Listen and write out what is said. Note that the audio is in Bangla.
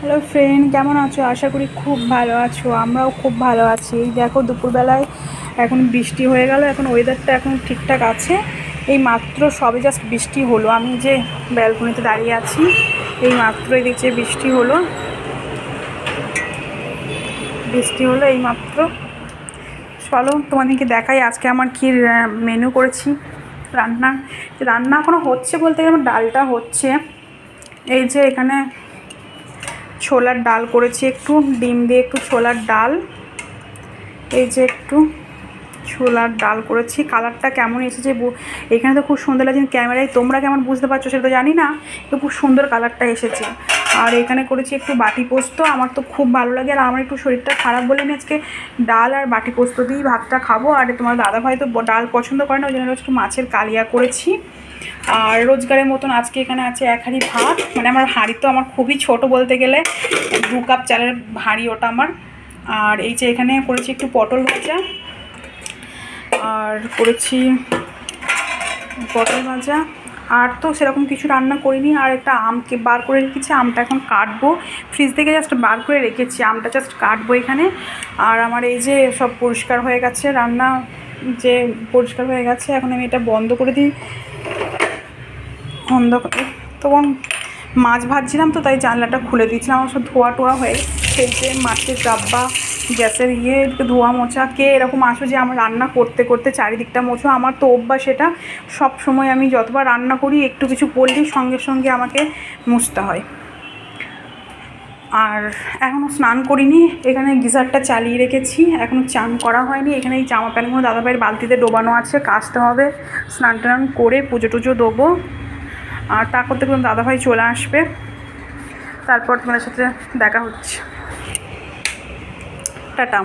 হ্যালো ফ্রেন্ড, কেমন আছো? আশা করি খুব ভালো আছো। আমরাও খুব ভালো আছি। এই দেখো দুপুরবেলায় এখন বৃষ্টি হয়ে গেল, এখন ওয়েদারটা এখন ঠিকঠাক আছে। এই মাত্র সবে জাস্ট বৃষ্টি হলো। আমি যে ব্যালকনিতে দাঁড়িয়ে আছি, এই মাত্রই দেখছি বৃষ্টি হলো এই মাত্র। চলো তোমাদেরকে দেখাই আজকে আমার কী মেনু করেছি। রান্না রান্না এখনও হচ্ছে, বলতে গেলে আমার ডালটা হচ্ছে। এই যে এখানে ছোলার ডাল করেছি, একটু ডিম দিয়ে একটু ছোলার ডাল। এই যে একটু ছোলার ডাল করেছি। কালারটা কেমন এসেছে এখানে তো খুব সুন্দর লাগছে, ক্যামেরায় তোমরা কেমন বুঝতে পারছো সেটা তো জানি না, তো খুব সুন্দর কালারটা এসেছে। আর এখানে করেছি একটু বাটি পোস্ত, আমার তো খুব ভালো লাগে। আর আমার একটু শরীরটা খারাপ বলে আমি আজকে ডাল আর বাটি পোস্ত দিয়েই ভাতটা খাবো। আর তোমার দাদাভাই তো ডাল পছন্দ করে না, ওই জন্য একটু মাছের কালিয়া করেছি। আর রোজগারের মতন আজকে এখানে আছে এক হাঁড়ি ভাত। মানে আমার হাঁড়ি তো আমার খুবই ছোট, বলতে গেলে 2 কাপ চালের হাঁড়ি ওটা আমার। আর এই যে এখানে করেছি একটু পটল ভাজা, আর করেছি পটল ভাজা। আর তো সেরকম কিছু রান্না করিনি। আর একটা আমকে বার করে রেখেছি, আমটা এখন কাটবো। ফ্রিজ থেকে জাস্ট বার করে রেখেছি, আমটা জাস্ট কাটবো এখানে। আর আমার এই যে সব পরিষ্কার হয়ে গেছে, রান্না যে পরিষ্কার হয়ে গেছে, এখন আমি এটা বন্ধ করে দিই। অন্ধকার তখন মাছ ভাজছিলাম, তো তাই জানলাটা খুলে দিয়েছিলাম। আমার সব ধোয়া টোয়া হয়ে সেই যে মাছের ডাব্বা, গ্যাসের ধোয়া মোছা। কে এরকম আসো যে আমার রান্না করতে করতে চারিদিকটা মোছো? আমার তো অভ্যাস এটা। সব সময় আমি যতবার রান্না করি একটু কিছু পড়লেই সঙ্গে সঙ্গে আমাকে মুছতে হয়। আর এখনও স্নান করিনি, এখানে গিজারটা চালিয়ে রেখেছি, এখনও চান করা হয়নি। এখানে এই জামা প্যান্টগুলো দাদাভাইয়ের বালতিতে ডোবানো আছে, কাচতে হবে। স্নান টান করে পুজো টুজো দেবো। আর তা করতে করতে দাদাভাই চলে আসবে, তারপর তোমাদের সাথে দেখা হচ্ছে। টাটা।